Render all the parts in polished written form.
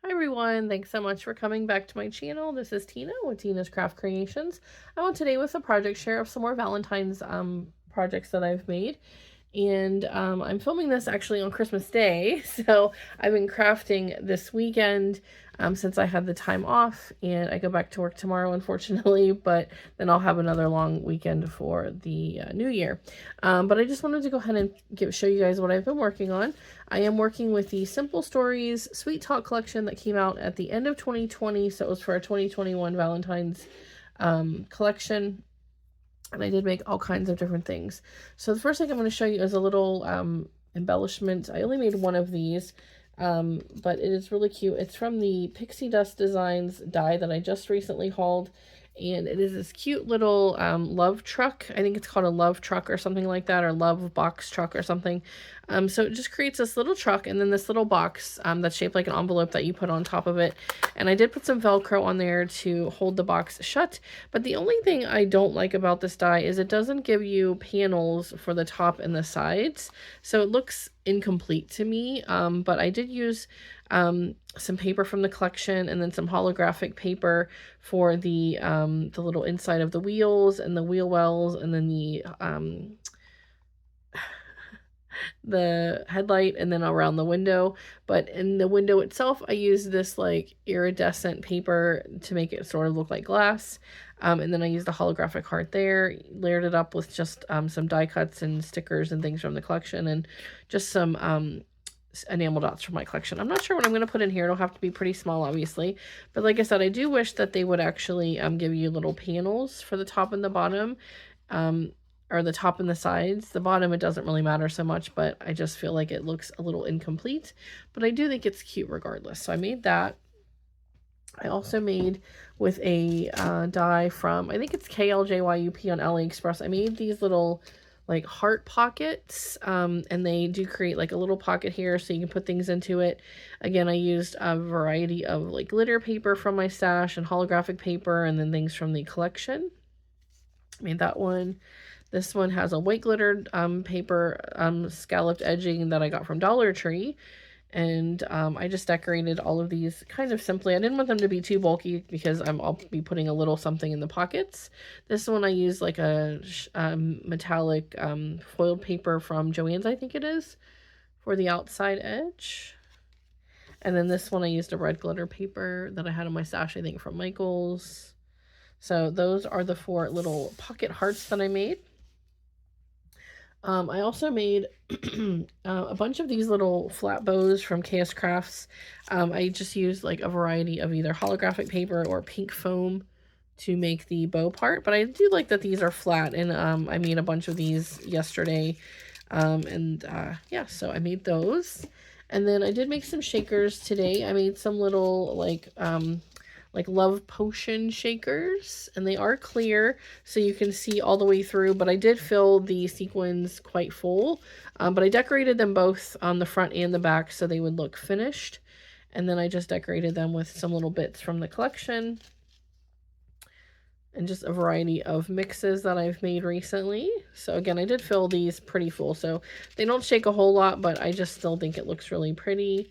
Hi everyone, thanks so much for coming back to my channel. This is Tina with Tina's Craft Creations. I'm on today with a project share of some more Valentine's projects that I've made. And I'm filming this actually on Christmas Day, so I've been crafting this weekend since I had the time off, and I go back to work tomorrow, unfortunately, but then I'll have another long weekend for the new year. But I just wanted to go ahead and show you guys what I've been working on. I am working with the Simple Stories Sweet Talk collection that came out at the end of 2020, so it was for our 2021 Valentine's collection. And I did make all kinds of different things. So the first thing I'm going to show you is a little embellishment. I only made one of these, but it is really cute. It's from the Pixie Dust Designs die that I just recently hauled. And it is this cute little love truck. I think it's called a love truck or something like that, or love box truck or something. So it just creates this little truck and then this little box that's shaped like an envelope that you put on top of it. And I did put some Velcro on there to hold the box shut. But the only thing I don't like about this die is it doesn't give you panels for the top and the sides. So it looks incomplete to me. But I did use some paper from the collection and then some holographic paper for the little inside of the wheels and the wheel wells, and then the headlight, and then around the window. But in the window itself, I used this like iridescent paper to make it sort of look like glass. And then I used a holographic heart there, layered it up with just some die cuts and stickers and things from the collection, and just some enamel dots from my collection. I'm not sure what I'm going to put in here. It'll have to be pretty small, obviously. But like I said, I do wish that they would actually give you little panels for the top and the bottom, or the top and the sides. The bottom, it doesn't really matter so much, but I just feel like it looks a little incomplete. But I do think it's cute regardless. So I made that. I also made with a die from, I think it's KLJYUP on AliExpress. I made these little like heart pockets, and they do create like a little pocket here so you can put things into it. Again, I used a variety of like glitter paper from my stash and holographic paper, and then things from the collection. I made that one. This one has a white glittered paper scalloped edging that I got from Dollar Tree. And I just decorated all of these kind of simply. I didn't want them to be too bulky because I'll be putting a little something in the pockets. This one I used like a metallic foiled paper from Joann's, I think it is, for the outside edge. And then this one I used a red glitter paper that I had in my stash, I think from Michael's. So those are the 4 little pocket hearts that I made. I also made a bunch of these little flat bows from KS Crafts. I just used like a variety of either holographic paper or pink foam to make the bow part, but I do like that these are flat, and I made a bunch of these yesterday. Yeah, so I made those. And then I did make some shakers today. I made some little like love potion shakers, and they are clear so you can see all the way through, but I did fill the sequins quite full. But I decorated them both on the front and the back so they would look finished. And then I just decorated them with some little bits from the collection and just a variety of mixes that I've made recently. So again, I did fill these pretty full, so they don't shake a whole lot, but I just still think it looks really pretty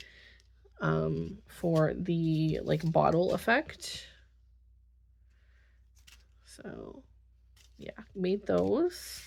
for the like bottle effect. So yeah, made those.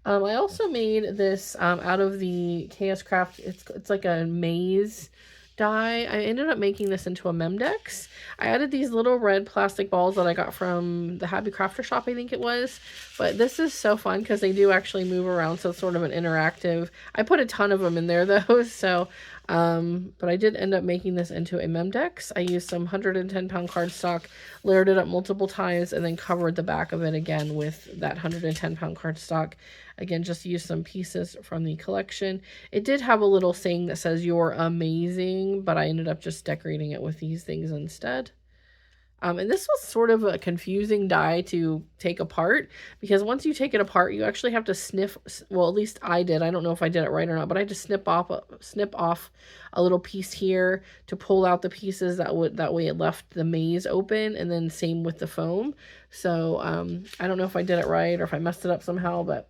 I also made this out of the KS Craft. It's like a maze die. I ended up making this into a Memdex. I added these little red plastic balls that I got from the Happy Crafter shop, I think it was. But this is so fun because they do actually move around, so it's sort of an interactive. I put a ton of them in there though, so but I did end up making this into a Memdex. I used some 110-pound cardstock, layered it up multiple times, and then covered the back of it again with that 110-pound cardstock. Again, just used some pieces from the collection. It did have a little saying that says "You're amazing," but I ended up just decorating it with these things instead. And this was sort of a confusing die to take apart, because once you take it apart, you actually have to snip. Well, at least I did. I don't know if I did it right or not, but I had to snip off a little piece here to pull out the pieces that way it left the maze open, and then same with the foam. So I don't know if I did it right or if I messed it up somehow, but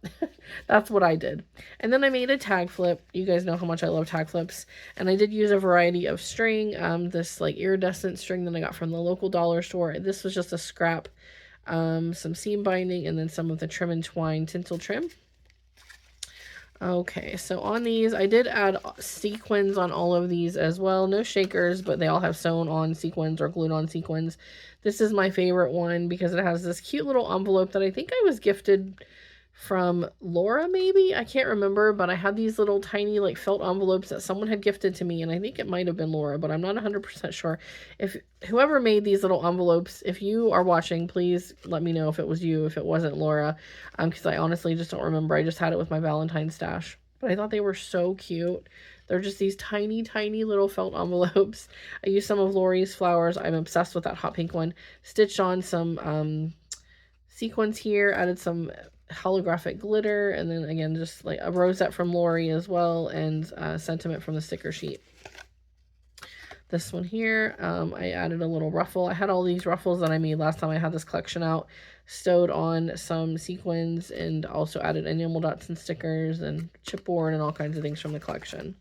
that's what I did. And then I made a tag flip. You guys know how much I love tag flips. And I did use a variety of string, this like iridescent string that I got from the local dollar store. This was just a scrap, some seam binding, and then some of the trim and twine tinsel trim. Okay, so on these, I did add sequins on all of these as well. No shakers, but they all have sewn on sequins or glued on sequins. This is my favorite one because it has this cute little envelope that I think I was gifted from Laura, maybe? I can't remember, but I had these little tiny like felt envelopes that someone had gifted to me, and I think it might have been Laura, but I'm not 100% sure. If whoever made these little envelopes, if you are watching, please let me know if it was you, if it wasn't Laura, because I honestly just don't remember. I just had it with my Valentine stash, but I thought they were so cute. They're just these tiny, tiny little felt envelopes. I used some of Lori's flowers. I'm obsessed with that hot pink one. Stitched on some sequins here, added some holographic glitter, and then again just like a rosette from Lori as well, and sentiment from the sticker sheet. This one here, I added a little ruffle. I had all these ruffles that I made last time I had this collection out, stowed on some sequins, and also added enamel dots and stickers and chipboard and all kinds of things from the collection.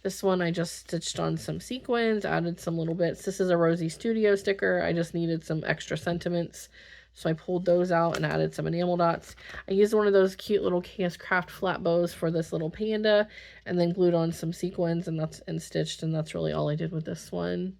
This one I just stitched on some sequins, added some little bits. This is a Rosie Studio sticker. I just needed some extra sentiments, so I pulled those out and added some enamel dots. I used one of those cute little KS Craft flat bows for this little panda, and then glued on some sequins and stitched, and that's really all I did with this one.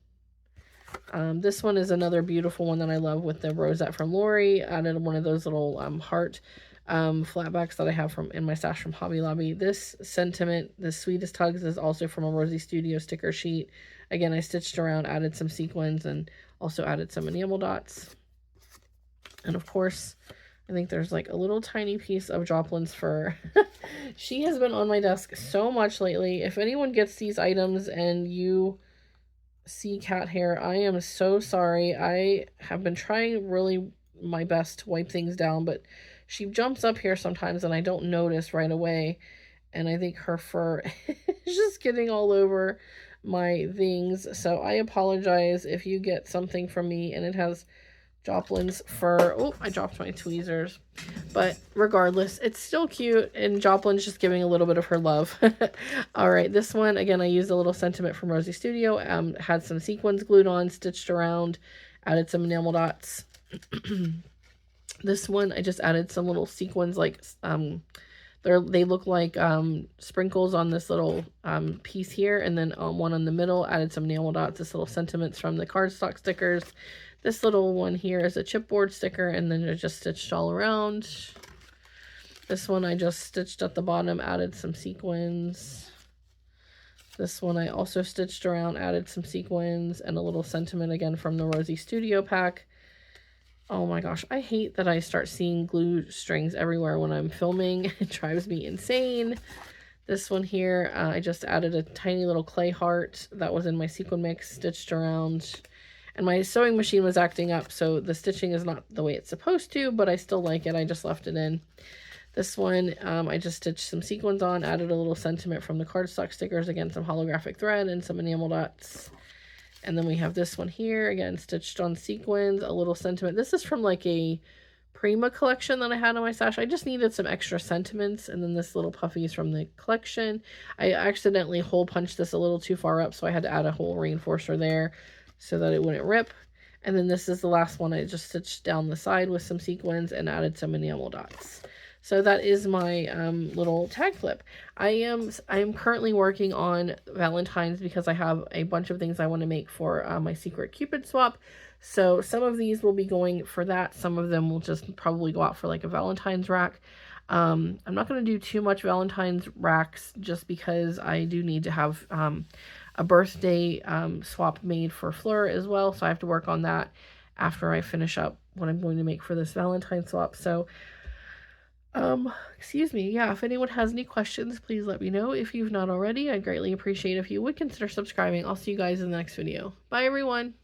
This one is another beautiful one that I love with the rosette from Lori. Added one of those little heart flatbacks that I have in my stash from Hobby Lobby. This sentiment, the sweetest hugs, is also from a Rosie Studio sticker sheet. Again, I stitched around, added some sequins, and also added some enamel dots. And of course, I think there's like a little tiny piece of Joplin's fur. She has been on my desk so much lately. If anyone gets these items and you see cat hair, I am so sorry. I have been trying really my best to wipe things down, but she jumps up here sometimes and I don't notice right away. And I think her fur is just getting all over my things. So I apologize if you get something from me and it has Joplin's fur. Oh, I dropped my tweezers. But regardless, it's still cute, and Joplin's just giving a little bit of her love. All right, this one, again, I used a little sentiment from Rosie Studio. Had some sequins glued on, stitched around, added some enamel dots. This one, I just added some little sequins, like, they look like sprinkles on this little piece here, and then one on the middle, added some enamel dots, this little sentiments from the cardstock stickers. This little one here is a chipboard sticker, and then I just stitched all around. This one I just stitched at the bottom, added some sequins. This one I also stitched around, added some sequins, and a little sentiment again from the Rosie Studio pack. Oh my gosh, I hate that I start seeing glue strings everywhere when I'm filming. It drives me insane. This one here, I just added a tiny little clay heart that was in my sequin mix, stitched around. And my sewing machine was acting up, so the stitching is not the way it's supposed to, but I still like it. I just left it in. This one, I just stitched some sequins on, added a little sentiment from the cardstock stickers, again, some holographic thread and some enamel dots. And then we have this one here, again, stitched on sequins, a little sentiment. This is from like a Prima collection that I had in my stash. I just needed some extra sentiments. And then this little puffy is from the collection. I accidentally hole punched this a little too far up, so I had to add a hole reinforcer there so that it wouldn't rip. And then this is the last one. I just stitched down the side with some sequins and added some enamel dots. So that is my little tag flip. I am currently working on Valentine's because I have a bunch of things I want to make for my secret Cupid swap. So some of these will be going for that. Some of them will just probably go out for like a Valentine's rack. I'm not going to do too much Valentine's racks just because I do need to have a birthday swap made for Fleur as well. So I have to work on that after I finish up what I'm going to make for this Valentine swap. So excuse me. Yeah, if anyone has any questions, please let me know. If you've not already, I'd greatly appreciate if you would consider subscribing. I'll see you guys in the next video. Bye, everyone.